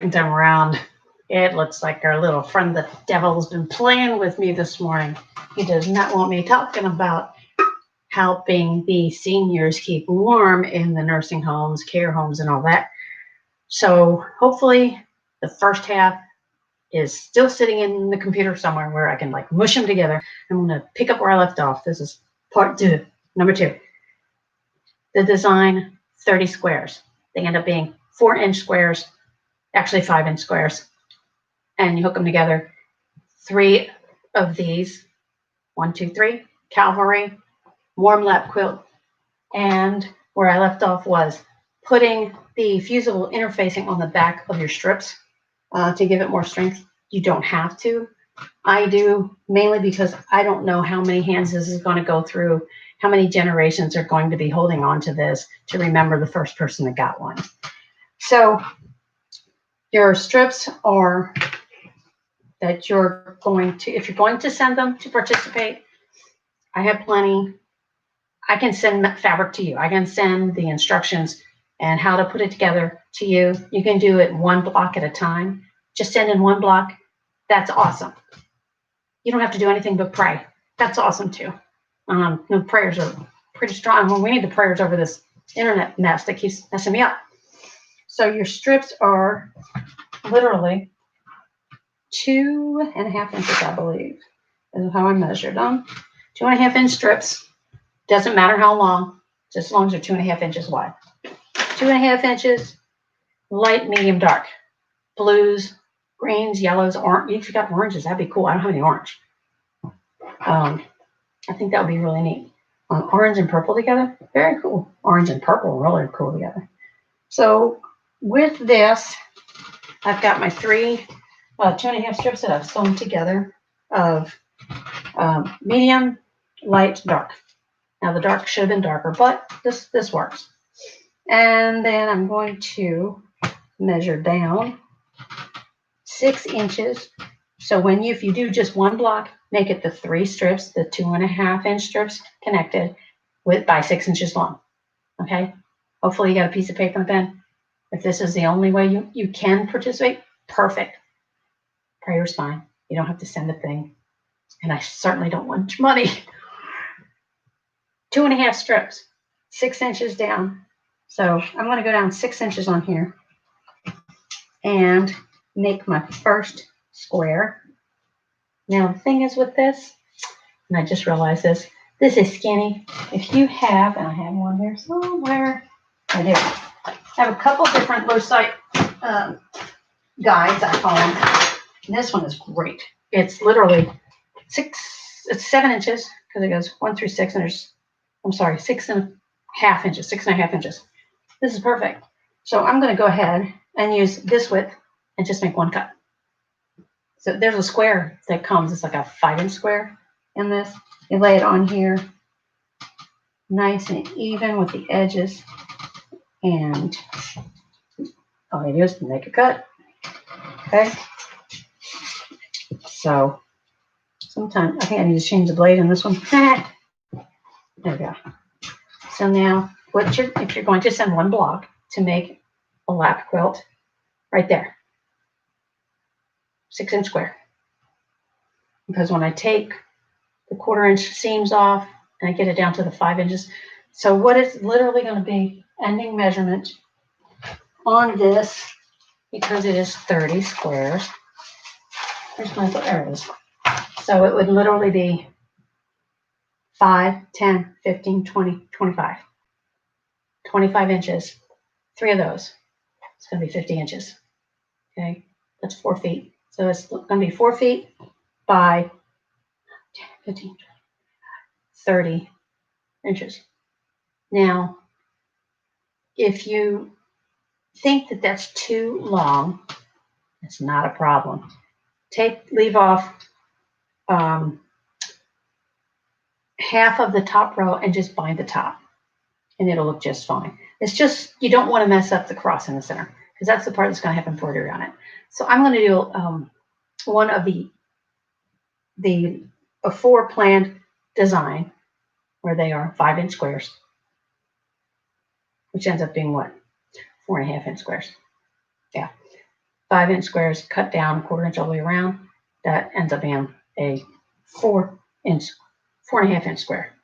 them around. It looks like our little friend the devil's been playing with me this morning. He does not want me talking about helping the seniors keep warm in the nursing homes, care homes, and all that. So hopefully the first half is still sitting in the computer somewhere where I can like mush them together. I'm going to pick up where I left off. This is part 2, number 2. The design 30 squares. They end up being 4-inch squares, actually 5-inch squares. And you hook them together. 3 of these, 1, 2, 3, cavalry, warm lap quilt. And where I left off was putting the fusible interfacing on the back of your strips to give it more strength. You don't have to. I do, mainly because I don't know how many hands this is going to go through, how many generations are going to be holding on to this to remember the first person that got one. So your strips are that you're going to, if you're going to send them to participate, I have plenty. I can send fabric to you. I can send the instructions and how to put it together to you. You can do it 1 block at a time. Just send in 1 block. That's awesome. You don't have to do anything but pray. That's awesome too. No, prayers are pretty strong. Well, we need the prayers over this internet mess that keeps messing me up. So your strips are literally 2.5 inches, I believe, is how I measured them. 2.5 inch strips. Doesn't matter how long, just as long as they're 2.5 inches wide. 2.5 inches, light, medium, dark. Blues, greens, yellows, orange. If you got oranges, that'd be cool. I don't have any orange. I think that would be really neat. Orange and purple together, very cool. Orange and purple, really cool together. So with this, I've got my 2.5 strips that I've sewn together of medium, light, dark. Now the dark should have been darker, but this works. And then I'm going to measure down 6 inches. So if you do just 1 block, make it the 3 strips, the 2.5 inch strips connected by 6 inches long. Okay. Hopefully you got a piece of paper and pen. If this is the only way you can participate, perfect. Prayer's fine. You don't have to send a thing. And I certainly don't want your money. 2.5 strips, 6 inches down. So I'm going to go down 6 inches on here and make my first square. Now the thing is with this, and I just realized this is skinny. If you have, and I have one here somewhere, I do. I have a couple different low site guides, I call them. And this one is great. It's literally 7 inches because it goes 1 through 6, and there's 6.5 inches, 6.5 inches. This is perfect. So I'm going to go ahead and use this width and just make 1 cut. So there's a square that comes, it's like a 5-inch square in this. You lay it on here, nice and even with the edges, and all you do is make a cut. Okay. So sometimes I think I need to change the blade in this one. There we go. So now, if you're going to send 1 block to make a lap quilt, right there, 6-inch square. Because when I take the 1/4 inch seams off and I get it down to the 5 inches, so what it's literally going to be ending measurement on this, because it is 30 squares. There it is. So it would literally be 5, 10, 15, 20, 25. 25 inches. 3 of those. It's going to be 50 inches. Okay, that's 4 feet. So it's going to be 4 feet by 15, 30 inches. Now, if you think that that's too long, it's not a problem. Leave off half of the top row and just bind the top, and it'll look just fine. It's just, you don't want to mess up the cross in the center, because that's the part that's going to have embroidery on it. So I'm going to do one of the before planned design, where they are 5-inch squares, which ends up being what? 4.5-inch squares. Yeah. 5-inch squares cut down 1/4 inch all the way around. That ends up being a 4.5-inch square.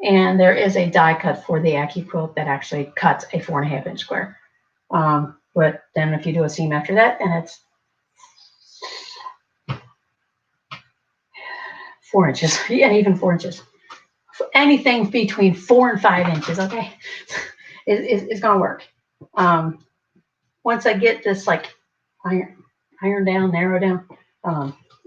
And there is a die cut for the Aki quilt that actually cuts a 4.5-inch square. But then if you do a seam after that, and it's 4 inches, and even 4 inches. Anything between 4 and 5 inches, okay, is going to work. Once I get this like iron down, narrow down,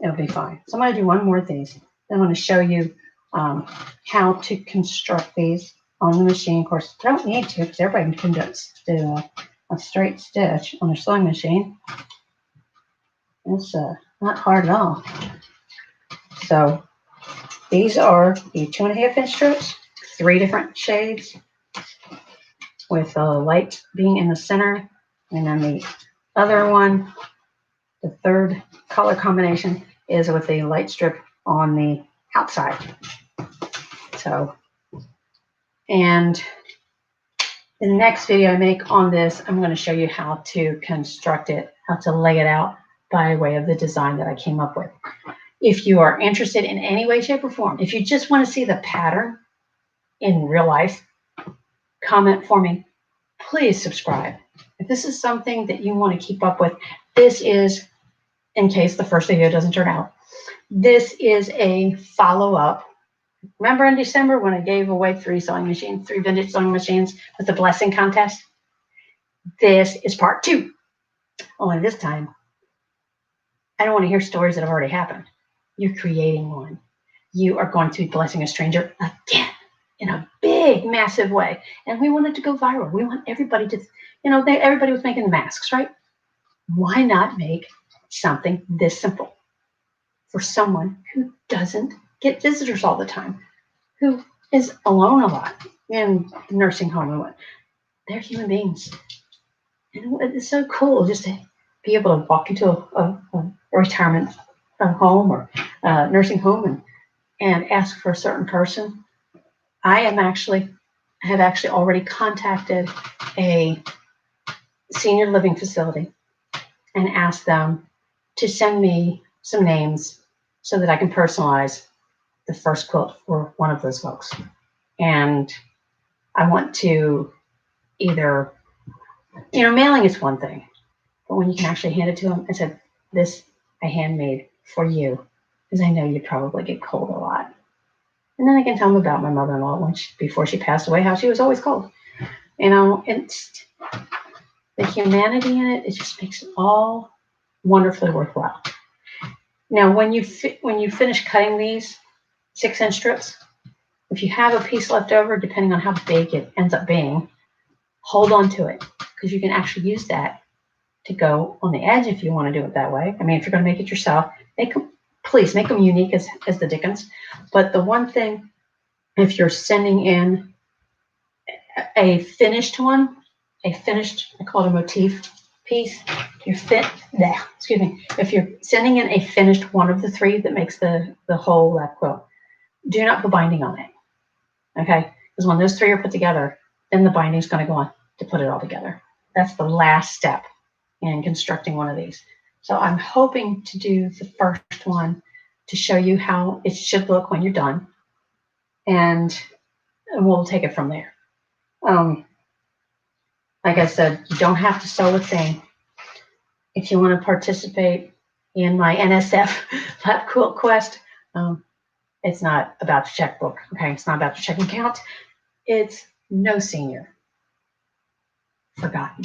it'll be fine. So I'm going to do one more of these. I'm going to show you how to construct these on the machine. Of course, I don't need to because everybody can do a straight stitch on a sewing machine. It's not hard at all. So these are the 2.5-inch strips, 3 different shades, with the light being in the center, and then the other one, the third color combination, is with the light strip on the outside. So, and the next video I make on this, I'm going to show you how to construct it, how to lay it out by way of the design that I came up with. If you are interested in any way, shape, or form, if you just want to see the pattern in real life, comment for me. Please subscribe. If this is something that you want to keep up with, this is, in case the first video doesn't turn out, this is a follow-up. Remember in December when I gave away 3 vintage sewing machines with the blessing contest? This is part 2. Only this time, I don't want to hear stories that have already happened. You're creating one. You are going to be blessing a stranger again in a big, massive way. And we want it to go viral. We want everybody to, everybody was making the masks, right? Why not make something this simple for someone who doesn't get visitors all the time, who is alone a lot in the nursing home and what? They're human beings. And it's so cool just to be able to walk into a retirement home or nursing home and ask for a certain person. I have actually already contacted a senior living facility and asked them to send me some names so that I can personalize the first quilt for one of those folks. And I want to either, mailing is one thing, but when you can actually hand it to them, I said, this I handmade for you, because I know you probably get cold a lot. And then I can tell them about my mother-in-law before she passed away, how she was always cold. It's the humanity in it. It just makes it all wonderfully worthwhile. Now, when you finish cutting these 6-inch strips, if you have a piece left over, depending on how big it ends up being, hold on to it, because you can actually use that to go on the edge if you want to do it that way. I mean, if you're going to make it yourself, please make them unique as the Dickens. But the one thing, if you're sending in a finished one, I call it a motif piece. If you're sending in a finished one of the 3 that makes the whole quilt, do not put binding on it. Okay? Because when those 3 are put together, then the binding is going to go on to put it all together. That's the last step in constructing one of these. So I'm hoping to do the first one to show you how it should look when you're done. And we'll take it from there. Like I said, you don't have to sew a thing. If you want to participate in my NSF Lap Quilt Quest, it's not about your checkbook, okay? It's not about your checking account. It's no senior forgotten.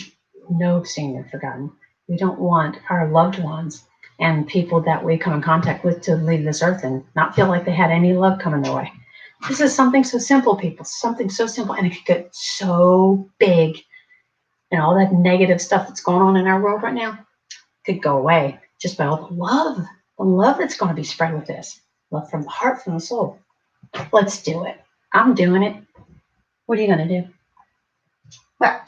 No senior forgotten. We don't want our loved ones and people that we come in contact with to leave this earth and not feel like they had any love coming their way. This is something so simple, people. Something so simple, and it could get so big, and all that negative stuff that's going on in our world right now could go away just by all the love that's going to be spread with this. Love from the heart, from the soul. Let's do it. I'm doing it. What are you going to do? Well,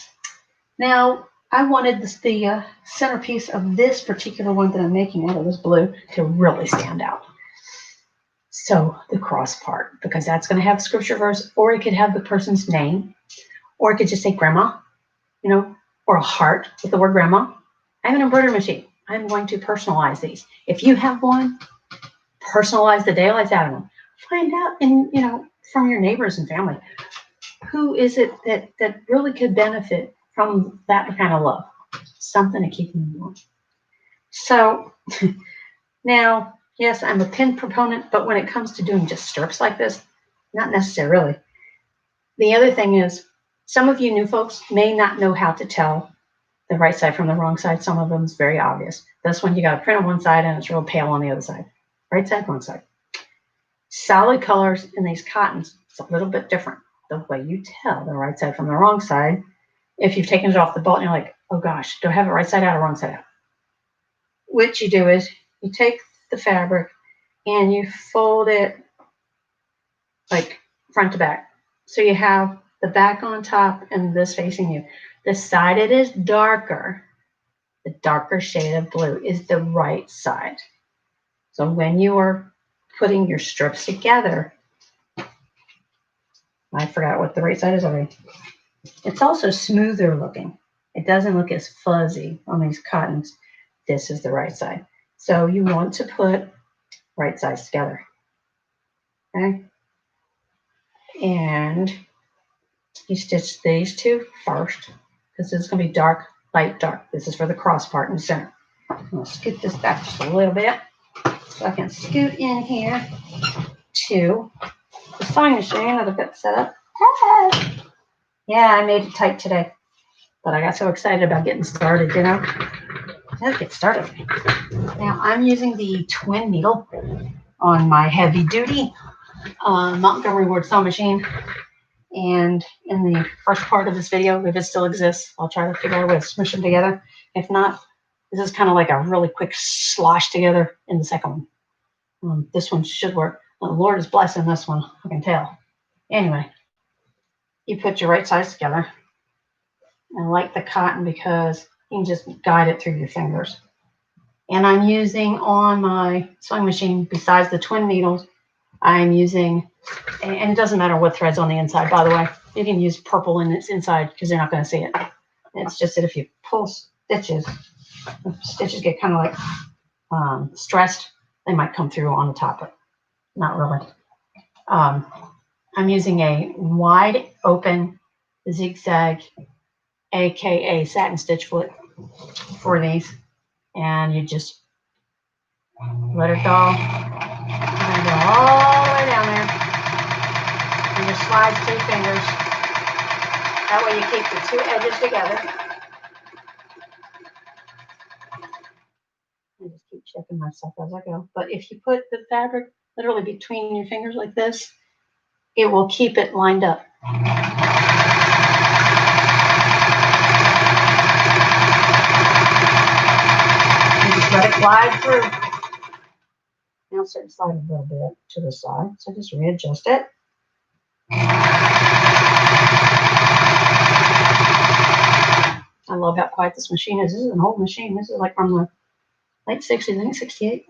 now I wanted the centerpiece of this particular one that I'm making out of this blue to really stand out. So the cross part, because that's going to have scripture verse, or it could have the person's name, or it could just say grandma, or a heart with the word grandma. I have an embroidery machine. I'm going to personalize these. If you have one, personalize the daylights out of them. Find out, and from your neighbors and family, who is it that really could benefit from that kind of love? Something to keep them warm. So now, yes, I'm a pin proponent, but when it comes to doing just strips like this, not necessarily. The other thing is, some of you new folks may not know how to tell the right side from the wrong side. Some of them is very obvious. This one, you got to print on one side and it's real pale on the other side. Right side, wrong side. Solid colors in these cottons, it's a little bit different. The way you tell the right side from the wrong side, if you've taken it off the bolt and you're like, oh gosh, do I have it right side out or wrong side out? What you do is you take the fabric and you fold it like front to back. So you have the back on top and this facing you. The side it is darker, the darker shade of blue is the right side. So when you are putting your strips together, I forgot what the right side is already. It's also smoother looking. It doesn't look as fuzzy on these cottons. This is the right side. So you want to put right sides together. Okay? And you stitch these two first, because this is going to be dark, light, dark. This is for the cross part in the center. I'm going to scoot this back just a little bit so I can scoot in here to the sewing machine that I've got set up. Yeah, I made it tight today, but I got so excited about getting started, Let's get started. Now I'm using the twin needle on my heavy duty Montgomery Ward sewing machine. And in the first part of this video, if it still exists, I'll try to figure out a way to smush them together. If not, this is kind of like a really quick slosh together in the second one. This one should work. The Lord is blessing this one, I can tell. Anyway, you put your right sides together. I like the cotton because you can just guide it through your fingers. And I'm using on my sewing machine, besides the twin needles, I'm using, and it doesn't matter what thread's on the inside, by the way. You can use purple in its inside because they're not going to see it. It's just that if you pull stitches, the stitches get kind of like stressed, they might come through on the top, but not really. I'm using a wide open zigzag, aka satin stitch foot for these, and you just let it go. You're going to go all the way down there. And just slide 2 fingers. That way you keep the 2 edges together. I just keep checking myself as I go. But if you put the fabric literally between your fingers like this, it will keep it lined up. And just let it glide through. Now it's starting to slide a little bit to the side, so just readjust it. I love how quiet this machine is. This is an old machine. This is like from the late 60s, I think 68.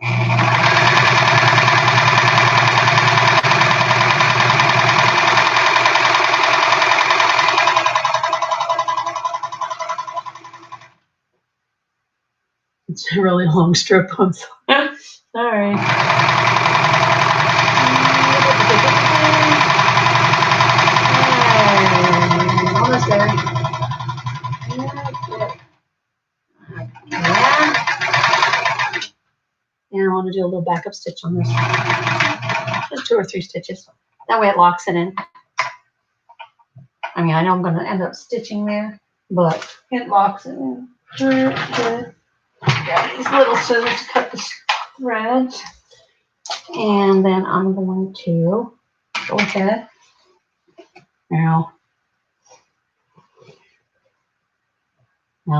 It's a really long strip. I'm sorry. Almost there. And I want to do a little backup stitch on this. Just 2 or 3 stitches. That way it locks it in. I mean, I know I'm going to end up stitching there, but it locks it in. Got these little scissors to cut the threads. And then I'm going to go ahead. Now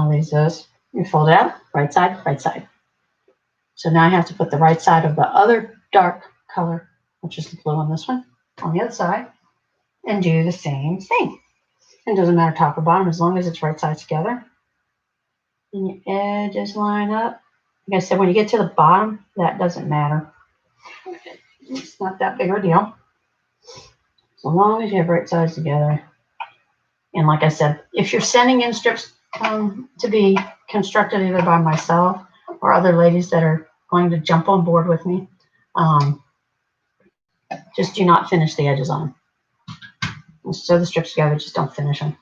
leave this. You fold it out, right side, right side. So now I have to put the right side of the other dark color, which is the blue on this one, on the other side, and do the same thing. It doesn't matter top or bottom as long as it's right sides together. And your edges line up. Like I said, when you get to the bottom, that doesn't matter. It's not that big of a deal. So long as you have right sides together. And like I said, if you're sending in strips, to be constructed either by myself or other ladies that are going to jump on board with me. Just do not finish the edges on them. Sew the strips together, just don't finish them.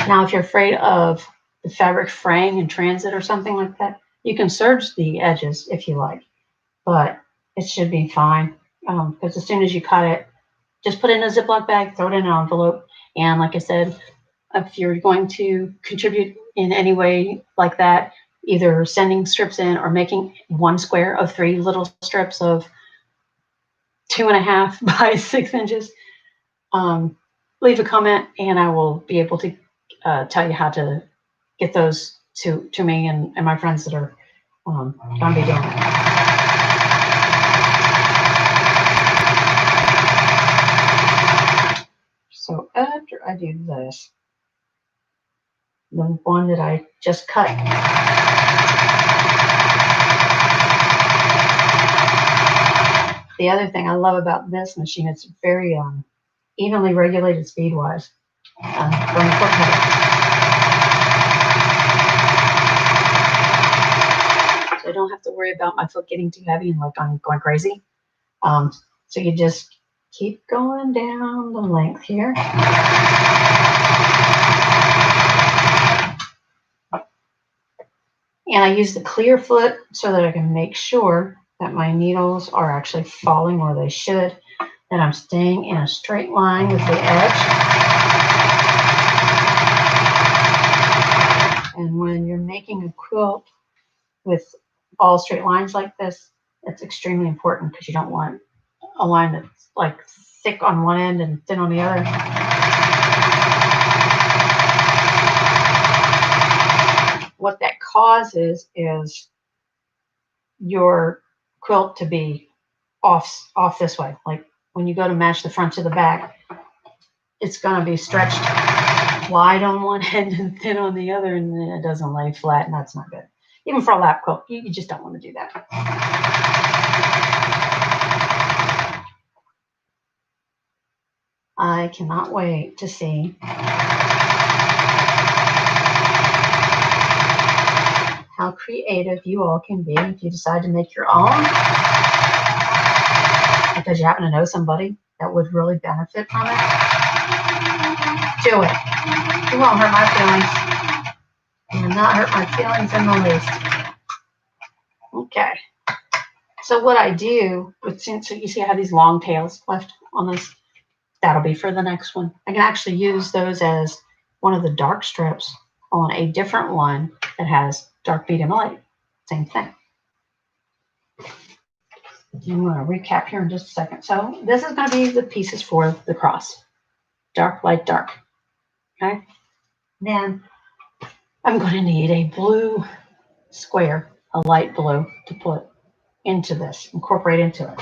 Now, if you're afraid of the fabric fraying in transit or something like that, you can serge the edges if you like, but it should be fine because as soon as you cut it, just put it in a Ziploc bag, throw it in an envelope, and like I said, if you're going to contribute in any way like that, either sending strips in or making one square of 3 little strips of 2.5 by 6 inches, leave a comment and I will be able to tell you how to get those to me and my friends that are going to be doing it. So after I do this, the one that I just cut, the other thing I love about this machine, it's very evenly regulated speed-wise from the foot pedal. So I don't have to worry about my foot getting too heavy and like I'm going crazy. So you just keep going down the length here. And I use the clear foot so that I can make sure that my needles are actually falling where they should, that I'm staying in a straight line with the edge. And when you're making a quilt with all straight lines like this, it's extremely important because you don't want a line that's like thick on one end and thin on the other. What that causes is your quilt to be off this way. Like when you go to match the front to the back, it's going to be stretched wide on one end and thin on the other, and then it doesn't lay flat, and that's not good. Even for a lap quilt, you just don't want to do that. I cannot wait to see how creative you all can be if you decide to make your own, because you happen to know somebody that would really benefit from it. Do it. It won't hurt my feelings. It will not hurt my feelings in the least. Okay. So what I do, since you see I have these long tails left on this, that'll be for the next one. I can actually use those as one of the dark strips on a different one that has dark, medium, light. Same thing. I'm going to recap here in just a second. So this is going to be the pieces for the cross. Dark, light, dark. Okay. Then I'm going to need a blue square, a light blue, to put into this, incorporate into it.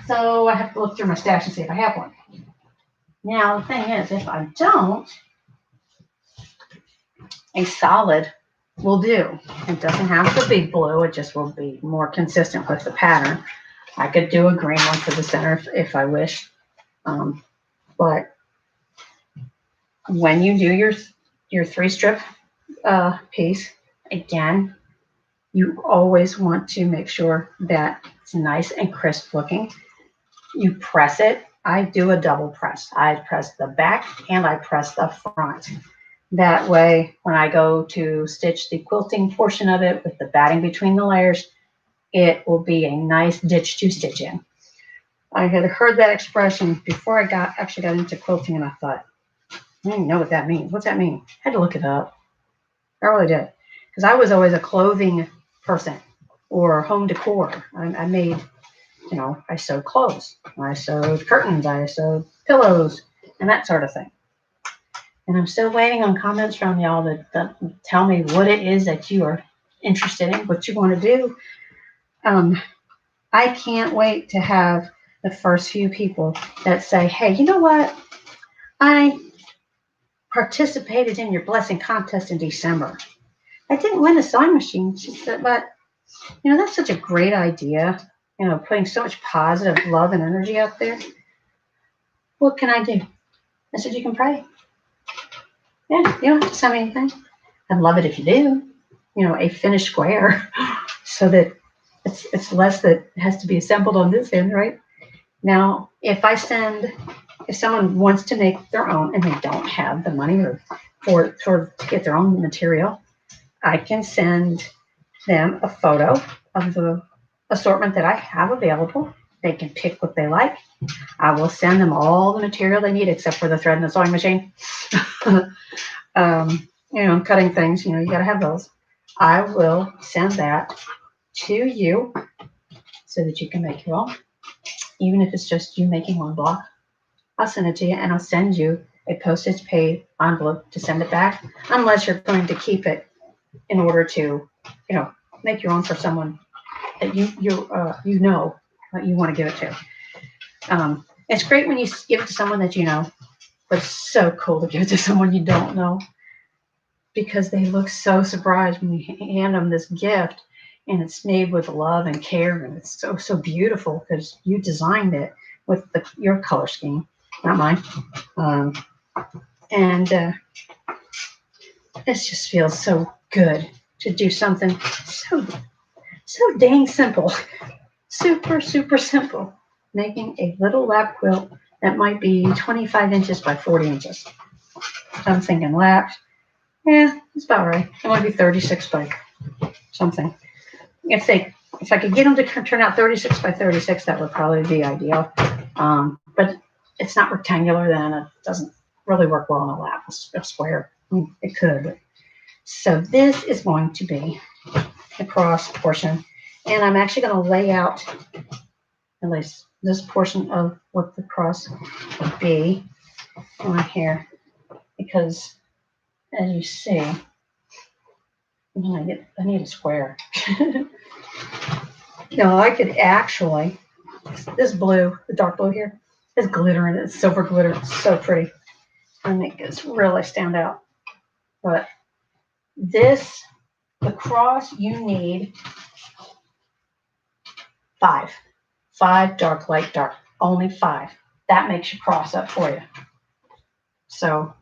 So I have to look through my stash and see if I have one. Now the thing is, if I don't, a solid will do. It doesn't have to be blue, it just will be more consistent with the pattern. I could do a green one for the center if I wish. But when you do your 3-strip piece, again, you always want to make sure that it's nice and crisp looking. You press it. I do a double press. I press the back and I press the front. That way, when I go to stitch the quilting portion of it with the batting between the layers, it will be a nice ditch to stitch in. I had heard that expression before I actually got into quilting, and I thought, I don't even know what that means. What's that mean? I had to look it up. I really did. Because I was always a clothing person or home decor. I made, I sewed clothes. I sewed curtains. I sewed pillows and that sort of thing. And I'm still waiting on comments from y'all that tell me what it is that you are interested in, what you want to do. I can't wait to have the first few people that say, hey, you know what? I participated in your blessing contest in December. I didn't win a sewing machine, she said, but, that's such a great idea, putting so much positive love and energy out there. What can I do? I said, you can pray. Yeah, you don't have to send me anything. I'd love it if you do. You know, a finished square, so that it's less that has to be assembled on this end, right? Now, if someone wants to make their own and they don't have the money or for to get their own material, I can send them a photo of the assortment that I have available. They can pick what they like. I will send them all the material they need except for the thread and the sewing machine. Cutting things, you got to have those. I will send that to you so that you can make your own, even if it's just you making one block. I'll send it to you, and I'll send you a postage paid envelope to send it back, unless you're going to keep it in order to, make your own for someone that you want to give it to. It's great when you give it to someone that you know, but it's so cool to give it to someone you don't know, because they look so surprised when you hand them this gift, and it's made with love and care, and it's so beautiful because you designed it with your color scheme, not mine. And it just feels so good to do something so dang simple, super simple. Making a little lap quilt that might be 25 inches by 40 inches. So I'm thinking laps. Yeah, it's about right. It might be 36 by something. If I could get them to turn out 36 by 36, that would probably be ideal. But it's not rectangular, then it doesn't really work well in a lap, a square. I mean, it could. But. So this is going to be the cross portion, and I'm actually going to lay out at least this portion of what the cross would be on here, because as you see, I need a square. I could actually, this blue, the dark blue here, is glitter in it. It's silver glitter. It's so pretty. I make this really stand out. But the cross, you need 5. 5 dark, light, dark. Only 5. That makes your cross up for you. So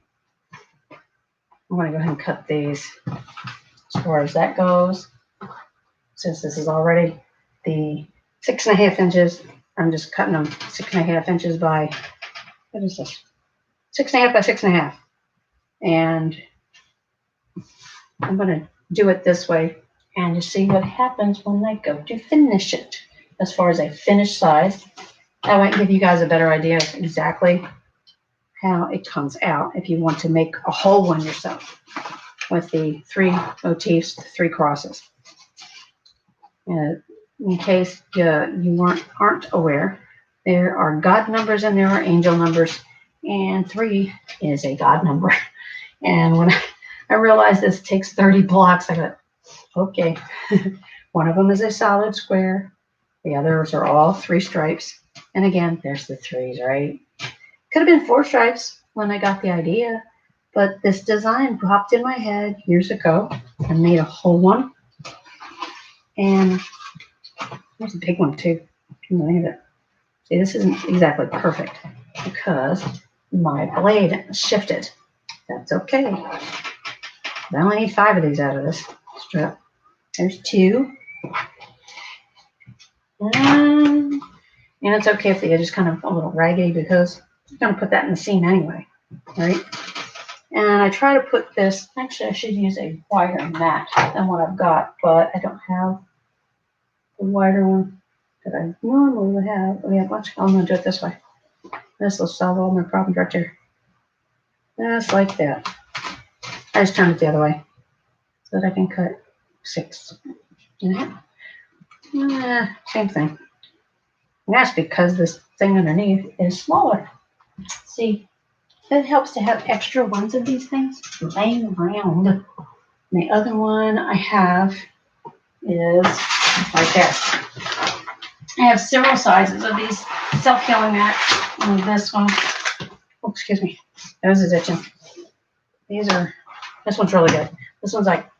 I'm going to go ahead and cut these as far as that goes. Since this is already the 6.5 inches, I'm just cutting them 6.5 inches by, what is this? 6.5 by 6.5. And I'm going to do it this way and you see what happens when I go to finish it. As far as a finished size, that might give you guys a better idea of exactly how it comes out if you want to make a whole one yourself with the 3 motifs, the 3 crosses. In case you aren't aware, there are God numbers and there are angel numbers, and 3 is a God number. And when I realized this takes 30 blocks, I thought, okay, one of them is a solid square. The others are all 3 stripes. And again, there's the 3s, right? Could have been 4 stripes when I got the idea, but this design popped in my head years ago and made a whole one. And there's a big one too. Can you believe it? See, this isn't exactly perfect because my blade shifted. That's okay. I only need 5 of these out of this strip. There's 2. And it's okay if the edge is kind of a little raggedy because I'm going to put that in the seam anyway, right? And I try to put this, actually I should use a wider mat than what I've got, but I don't have the wider one that I normally would have. I'm going to do it this way. This will solve all my problems right there. Just like that. I just turn it the other way so that I can cut 6.5. Same thing. And that's because this thing underneath is smaller. See, it helps to have extra ones of these things laying around. And the other one I have is right there. I have several sizes of these self-healing mats. And this one, oh, excuse me, those is itching. This one's really good. This one's like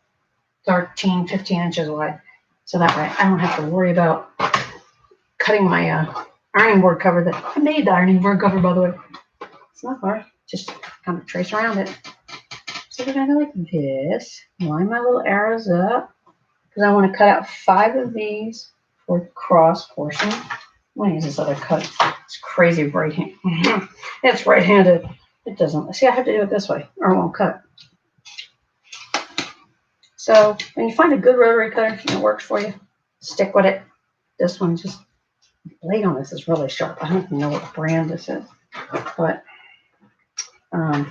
13, 15 inches wide. So that way I don't have to worry about cutting my ironing board cover that I made the ironing board cover, by the way. It's not hard. Just kind of trace around it. So we're going to go like this. Line my little arrows up because I want to cut out 5 of these for the cross portion. I'm going to use this other cut. It's crazy right hand. It's right-handed. It doesn't. See, I have to do it this way or it won't cut. So when you find a good rotary cutter and it works for you, stick with it. This one just, the blade on this is really sharp. I don't even know what brand this is, but I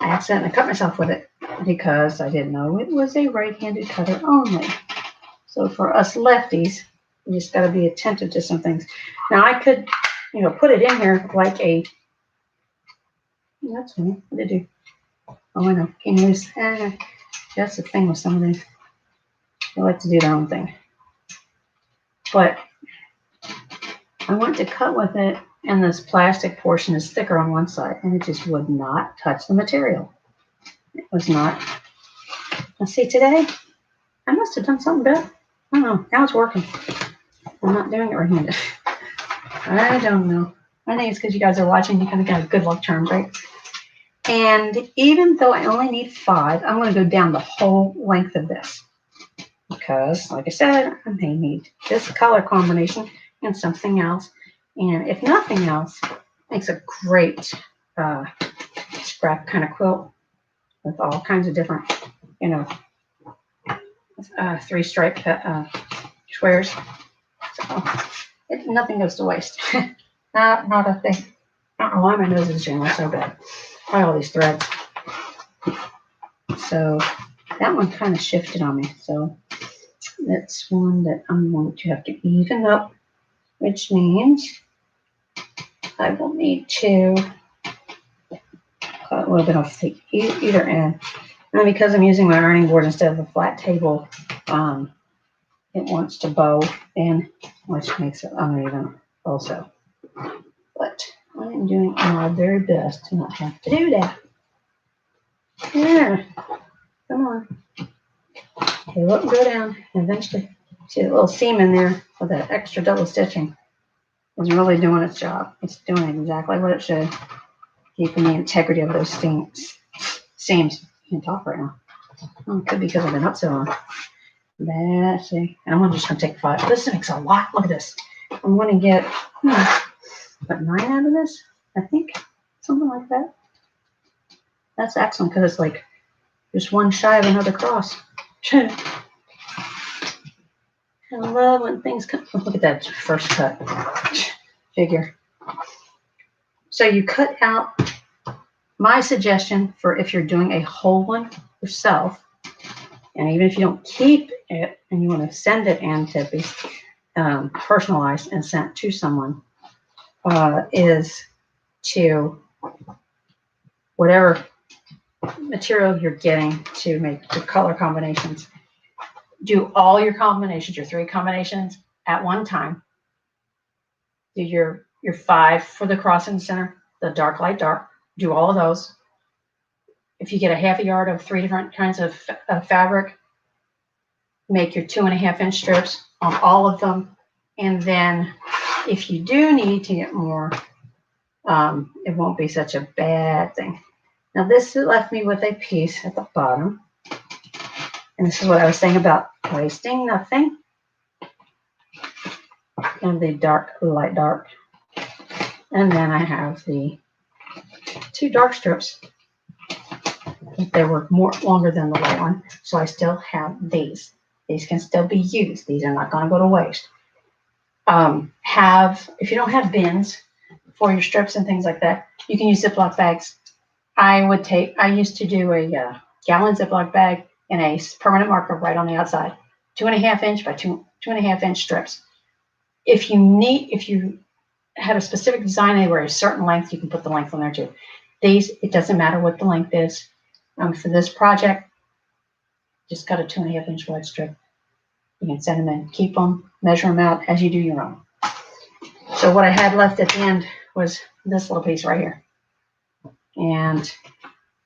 accidentally cut myself with it because I didn't know it was a right-handed cutter only. So for us lefties, we just got to be attentive to some things. Now I could, put it in here like a, that's funny, what did I do? Oh, I know, can you use, that's the thing with some of these. They like to do their own thing. But I went to cut with it, and this plastic portion is thicker on one side, and it just would not touch the material. It was not. Now see, today, I must have done something good. I don't know. Now it's working. I'm not doing it right-handed. I don't know. I think it's because you guys are watching. You kind of got good luck charms, right? And even though I only need 5, I'm going to go down the whole length of this. Because, like I said, I may need this color combination and something else. And if nothing else, it makes a great scrap kind of quilt with all kinds of different, 3-stripe squares. So nothing goes to waste. not a thing. I don't know why my nose is jingling so bad. Why all these threads? So that one kind of shifted on me. So that's one that I'm going to have to even up, which means I will need to cut a little bit off the either end. And because I'm using my ironing board instead of a flat table, it wants to bow in, which makes it uneven also. But I am doing my very best to not have to do that. There. Come on. Okay, let it go down. Eventually, see the little seam in there with that extra double stitching is really doing its job. It's doing exactly what it should, keeping the integrity of those seams. I can't talk right now. Oh, it could be because I've been up so long. Let's see. I'm just going to take 5. This makes a lot. Look at this. I'm going to get, 9 out of this, I think. Something like that. That's excellent because it's like just one shy of another cross. I love when things come. Oh, look at that first cut figure. So you cut out, my suggestion for if you're doing a whole one yourself, and even if you don't keep it and you want to send it in to be personalized and sent to someone, is to whatever material you're getting to make the color combinations, do all your combinations, your 3 combinations at one time. Do your 5 for the cross in the center, the dark, light, dark. Do all of those. If you get a half a yard of 3 different kinds of fabric, make your 2.5-inch strips on all of them. And then if you do need to get more, it won't be such a bad thing. Now this left me with a piece at the bottom. And this is what I was saying about wasting nothing. And the dark, light, dark. And then I have the 2 dark strips. They were longer than the light one. So I still have these. These can still be used. These are not going to go to waste. If you don't have bins for your strips and things like that, you can use Ziploc bags. I used to do a gallon Ziploc bag and a permanent marker right on the outside. 2.5-inch by 2.5-inch strips. If you have a specific design anywhere, a certain length, you can put the length on there too. These, it doesn't matter what the length is. For this project, just cut a 2.5-inch wide strip. You can send them in, keep them, measure them out as you do your own. So what I had left at the end was this little piece right here. And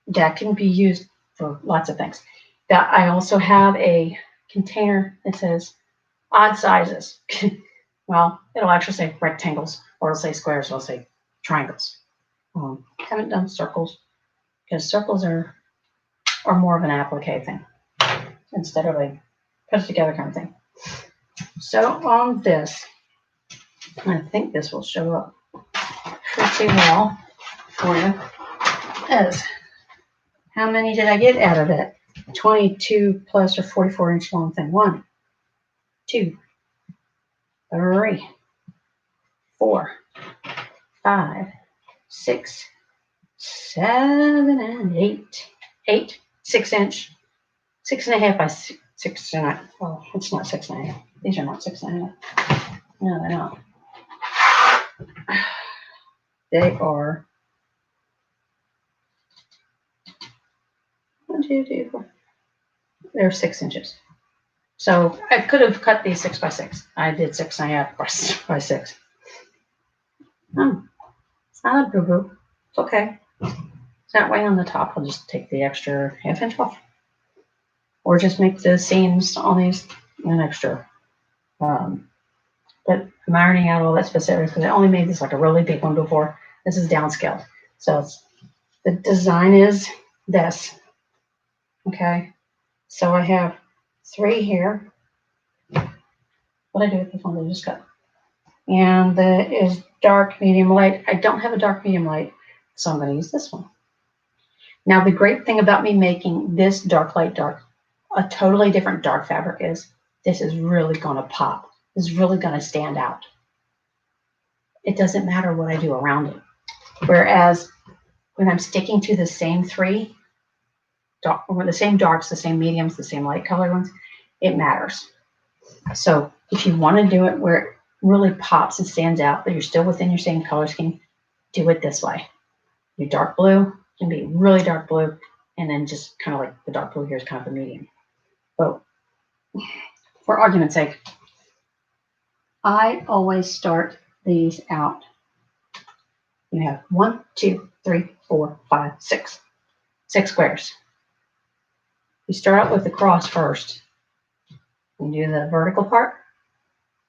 that can be used for lots of things. I also have a container that says odd sizes. Well, it'll actually say rectangles, or it'll say squares, or it'll say triangles. Haven't done circles, because circles are or more of an applique thing instead of a put it together kind of thing. So on this, I think this will show up pretty well for you. As how many did I get out of that 22 plus or 44-inch long thing? 1, 2, 3, 4, 5, 6, 7, and 8. 8 6-inch, 6.5 by 6.5. Well, it's not 6.5. These are not 6.5. No, they're not. They are 1, 2, 3, 4. They're 6 inches. So I could have cut these 6 by 6. I did 6.5 by 6. It's not a boo-boo. It's okay. It's not way on the top. I'll just take the extra ½ inch off. Or just make the seams on these an extra. But I'm ironing out all that specifics because I only made this like a really big one before. This is downscaled. So the design is this. Okay. So I have 3 here. What I do with this one, I just cut. And that is dark, medium, light. I don't have a dark, medium, light, so I'm going to use this one. Now, the great thing about me making this dark, light, dark, a totally different dark fabric is this is really going to pop. This is really going to stand out. It doesn't matter what I do around it. Whereas when I'm sticking to the same 3, or the same darks, the same mediums, the same light color ones, it matters. So if you want to do it where it really pops and stands out, but you're still within your same color scheme, do it this way. Your dark blue can be really dark blue, and then just kind of like the dark blue here is kind of a medium. But for argument's sake, I always start these out. You have 1, 2, 3, 4, 5, 6. 6 squares. You start out with the cross first. You do the vertical part,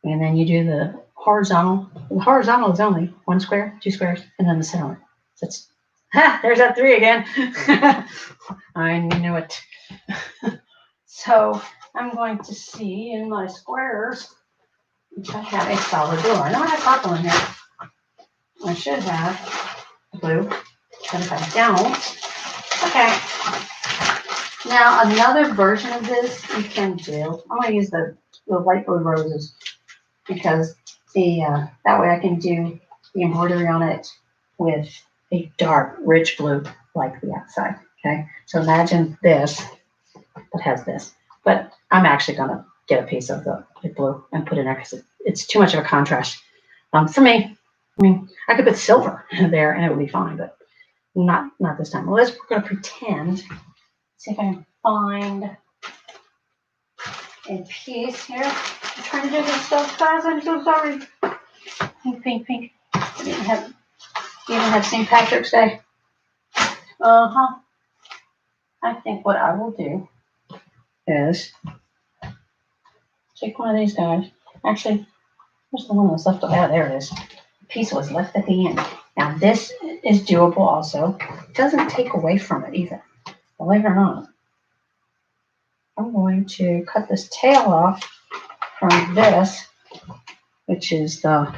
and then you do the horizontal. The horizontal is only 1 square, 2 squares, and then the center one. So it's, there's that 3 again. I knew it. So I'm going to see in my squares if I have a solid blue. I know I have purple in here. I should have blue, but if I don't, okay. Now another version of this you can do. I'm going to use the light blue roses because that way I can do the embroidery on it with a dark, rich blue like the outside. Okay, so imagine this that has this, but I'm actually going to get a piece of the blue and put it in there because it's too much of a contrast for me. I mean, I could put silver there and it would be fine, but not this time. Well, we're going to pretend. See if I can find a piece here. I'm trying to do this so fast. I'm so sorry. Pink, pink, pink. I didn't have St. Patrick's Day. I think what I will do is take one of these guys. Actually, where's the one that's left? Yeah, there it is. Piece was left at the end. Now this is doable also. It doesn't take away from it either. Believe it or not. I'm going to cut this tail off from this, which is the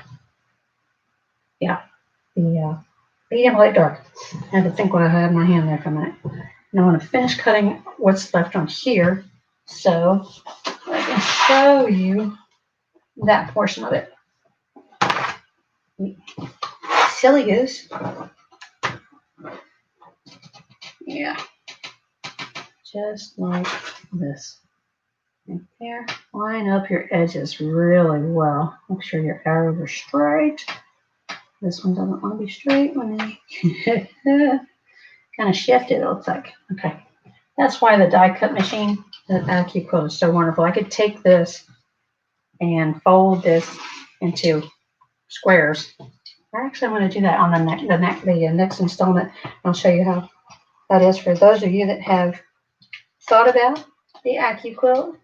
medium light dark. I had to think what I had in my hand there for a minute. And I want to finish cutting what's left on here so I can show you that portion of it. Silly goose. Yeah. Just like this. Right there. Line up your edges really well. Make sure your arrows are straight. This one doesn't want to be straight when they kind of shifted, it looks like. Okay. That's why the die cut machine, the Quilt is so wonderful. I could take this and fold this into squares. Actually, I'm going to do that on the next installment. I'll show you how that is for those of you that have thought about the Quilt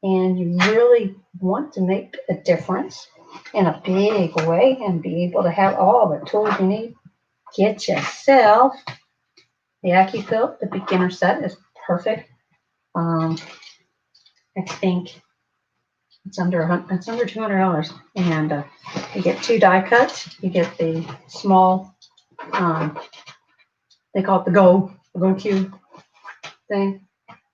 and you really want to make a difference in a big way and be able to have all the tools you need. Get yourself the Quilt. The beginner set is perfect. I think it's under $200, and you get 2 die cuts. You get the small, they call it the Go Cube thing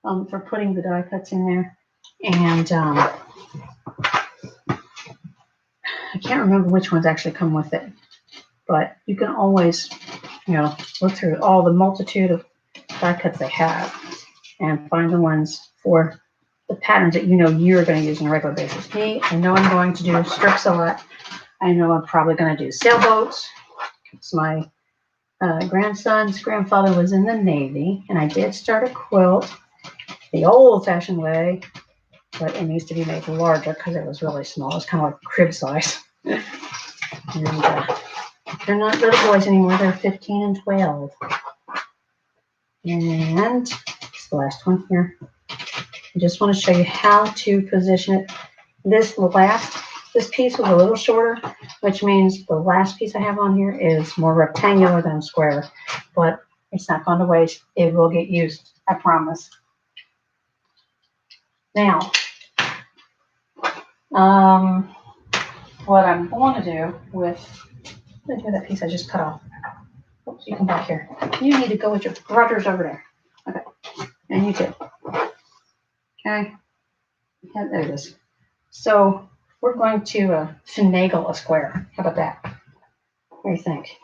for putting the die cuts in there, and I can't remember which ones actually come with it, but you can always, look through all the multitude of die cuts they have and find the ones for the patterns that you're going to use on a regular basis. Me, I know I'm going to do strips a lot. I know I'm probably going to do sailboats. It's my grandson's grandfather was in the Navy, and I did start a quilt the old-fashioned way, but it needs to be made larger because it was really small. It's kind of like crib size. And they're not little boys anymore. They're 15 and 12. And it's the last one here. I just want to show you how to position it. This piece was a little shorter, which means the last piece I have on here is more rectangular than square, but it's not going to waste. It will get used, I promise. Now, what I'm going to do with that piece I just cut off. Oops, you come back here. You need to go with your rudders over there. Okay, and you too. Okay, yeah, there it is. So we're going to finagle a square. How about that? What do you think?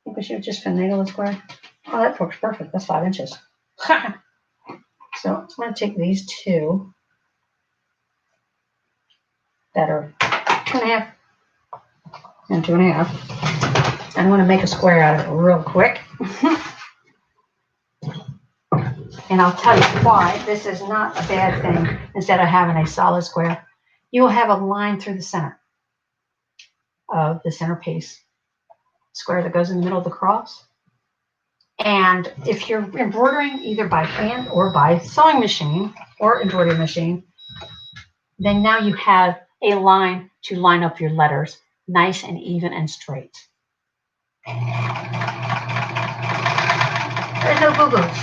Think we should just finagle a square? Oh, that works perfect. That's 5 inches. So I'm going to take these two that are 2.5 and 2.5. I want to make a square out of it real quick. And I'll tell you why this is not a bad thing. Instead of having a solid square, you will have a line through the center of the centerpiece square that goes in the middle of the cross. And if you're embroidering either by hand or by sewing machine or embroidery machine, then now you have a line to line up your letters nice and even and straight. There's no boo-boos.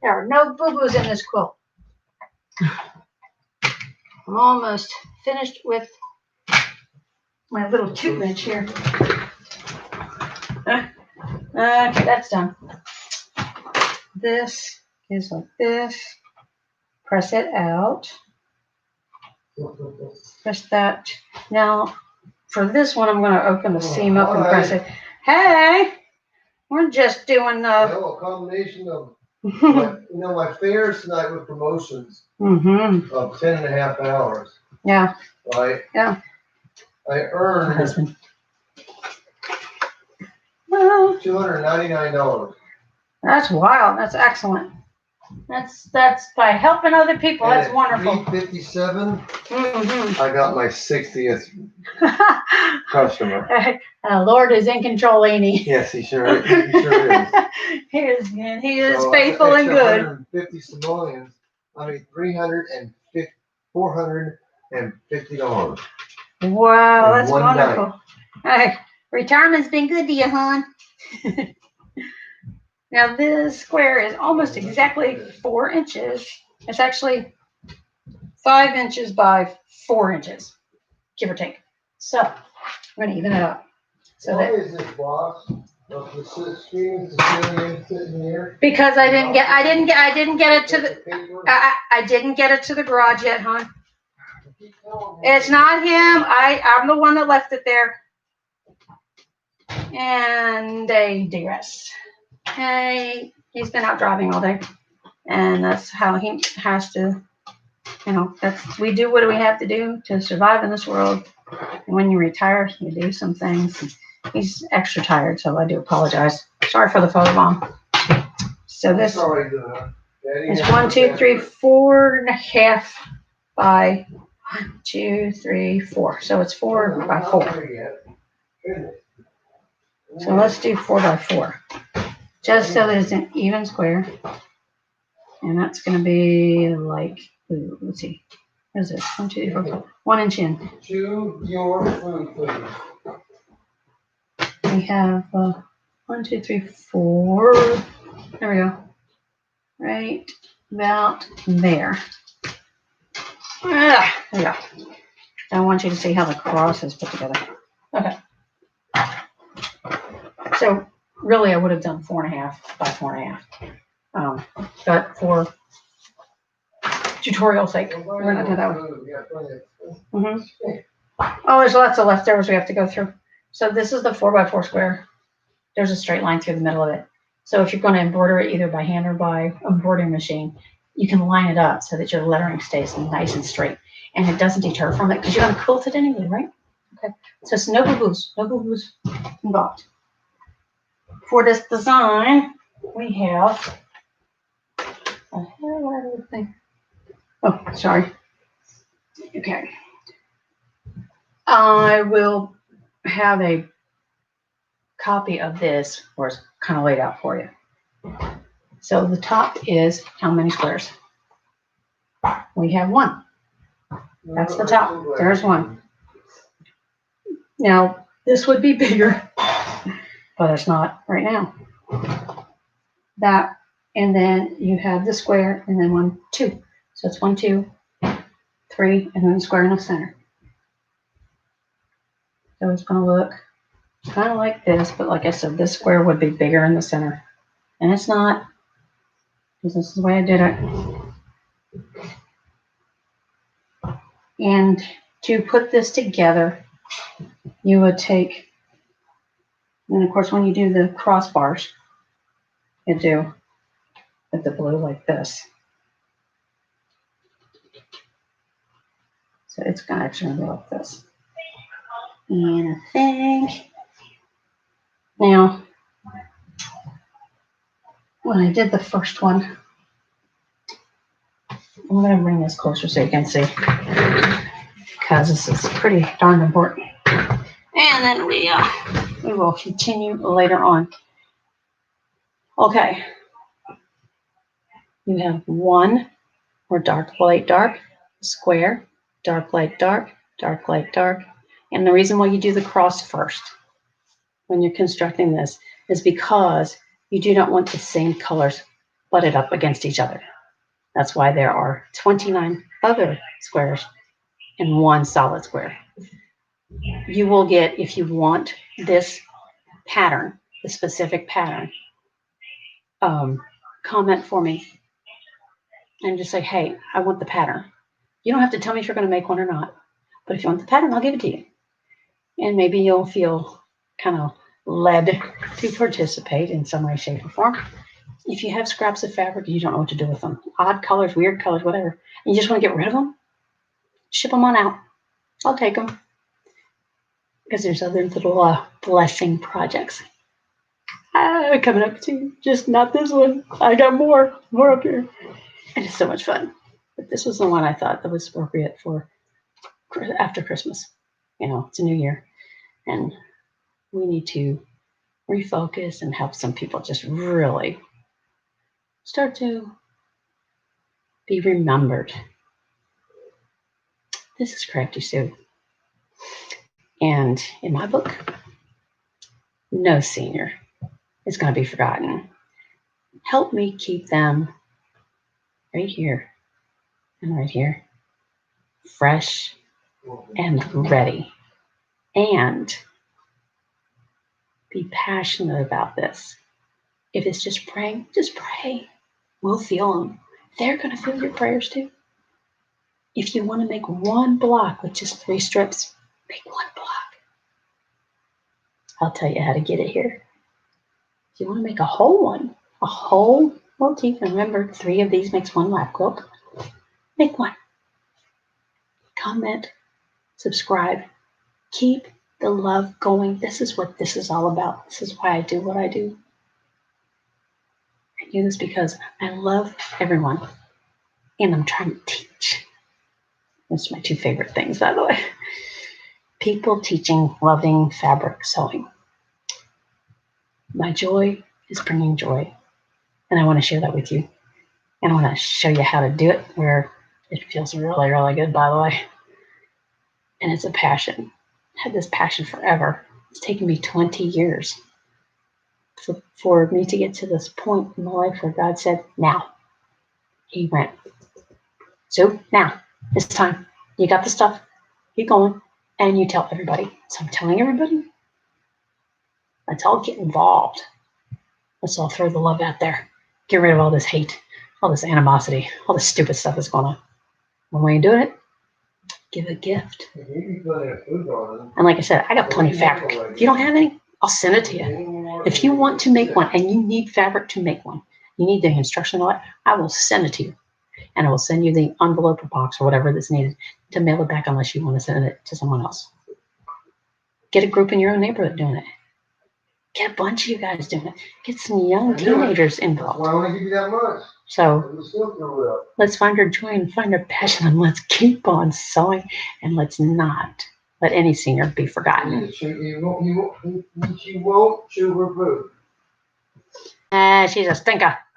There are no boo-boos in this quilt. I'm almost finished with my little 2-inch here. Okay, that's done. This is like this. Press it out. Press that. Now, for this one, I'm going to open the seam up and press it. Hey, we're just doing a combination of my fares tonight with promotions of 10.5 hours. Yeah. Right? Yeah. I earned $299. That's wild. That's excellent. That's by helping other people. And that's wonderful. 3:57. I got my 60th customer. Lord is in control, ain't he? Yes, he sure is. He sure is. He is faithful and good. 150 simoleons. I mean, $450. Wow, that's wonderful. Hey, retirement's been good to you, hon. Now this square is almost exactly 4 inches. It's actually 5 inches by 4 inches, give or take. So I'm going to even it up. So why is this box of the screen sitting here? Because I didn't get it to the I didn't get it to the garage yet, hon. It's not him. I'm the one that left it there. And a digress. Hey, he's been out driving all day, and that's how he has to. We do what we have to do to survive in this world. And when you retire, you do some things. He's extra tired, so I do apologize. Sorry for the photobomb. So this is 1, 2, 3, 4.5 by 1, 2, 3, 4. So it's 4 by 4. So let's do 4 by 4, just so that it's an even square. And that's going to be like, let's see, what is this? 1, 2, 3, 4, 5. 1 inch in. Chew your food, please. We have 1, 2, 3, 4. There we go. Right about there. There we go. I want you to see how the cross is put together. Okay. So really, I would have done 4.5 by 4.5. But for tutorial sake, we're gonna do that one. Oh, there's lots of leftovers we have to go through. So this is the 4x4 square. There's a straight line through the middle of it. So if you're going to embroider it either by hand or by embroidery machine, you can line it up so that your lettering stays nice and straight, and it doesn't deter from it because you're going to quilt it anyway, right? Okay. So it's no boo-boos involved. For this design, we have a hell of a thing. Oh, sorry. Okay. I will have a copy of this where it's kind of laid out for you. So the top is how many squares? We have 1. That's the top. There's 1. Now, this would be bigger, but it's not right now. That, and then you have the square, and then 1, 2. So it's 1, 2, 3, and then the square in the center. So it's going to look kind of like this, but like I said, this square would be bigger in the center. And it's not, because this is the way I did it. And to put this together, you would take, and of course when you do the crossbars, you do with the blue like this. So it's going to actually go like this. And I think, now, when I did the first one, I'm going to bring this closer so you can see, because this is pretty darn important. And then we will continue later on. Okay. You have 1 or dark, light, dark, square, dark, light, dark, dark, light, dark. And the reason why you do the cross first when you're constructing this is because you do not want the same colors butted up against each other. That's why there are 29 other squares and 1 solid square. You will get, if you want this pattern, the specific pattern, comment for me and just say, hey, I want the pattern. You don't have to tell me if you're going to make one or not, but if you want the pattern, I'll give it to you. And maybe you'll feel kind of led to participate in some way, shape, or form. If you have scraps of fabric, you don't know what to do with them, odd colors, weird colors, whatever, and you just want to get rid of them, ship them on out. I'll take them. Because there's other little blessing projects coming up too. Just not this one. I got more up here. And it's so much fun. But this was the one I thought that was appropriate for after Christmas. You know, it's a new year. And we need to refocus and help some people just really start to be remembered. This is Crafty Sue. And in my book, no senior is going to be forgotten. Help me keep them right here and right here, fresh and ready. And be passionate about this. If it's just praying, just pray. We'll feel them. They're going to feel your prayers too. If you want to make 1 block with just 3 strips, make 1 block. I'll tell you how to get it here. If you want to make a whole one, a whole motif, and remember 3 of these makes 1 lap quilt, make 1. Comment, subscribe, keep the love going. This is what this is all about. This is why I do what I do. I do this because I love everyone and I'm trying to teach. Those are my 2 favorite things, by the way. People teaching, loving fabric sewing. My joy is bringing joy, and I want to share that with you. And I want to show you how to do it where it feels really, really good, by the way. And it's a passion. I had this passion forever. It's taken me 20 years. for me to get to this point in my life where God said, now. He went, so now it's time. You got the stuff. Keep going. And you tell everybody. So I'm telling everybody, let's all get involved. Let's all throw the love out there. Get rid of all this hate, all this animosity, all this stupid stuff that's going on. One way you do it, give a gift. And like I said, I got plenty of fabric. If you don't have any, I'll send it to you. If you want to make one and you need fabric to make one, you need the instruction on it, I will send it to you. And I will send you the envelope or box or whatever that's needed to mail it back unless you want to send it to someone else. Get a group in your own neighborhood doing it. Get a bunch of you guys doing it. Get some young teenagers involved. Why don't I give you that much? So let's find our joy and find our passion, and let's keep on sewing, and let's not let any senior be forgotten. You won't chew her food. She's a stinker.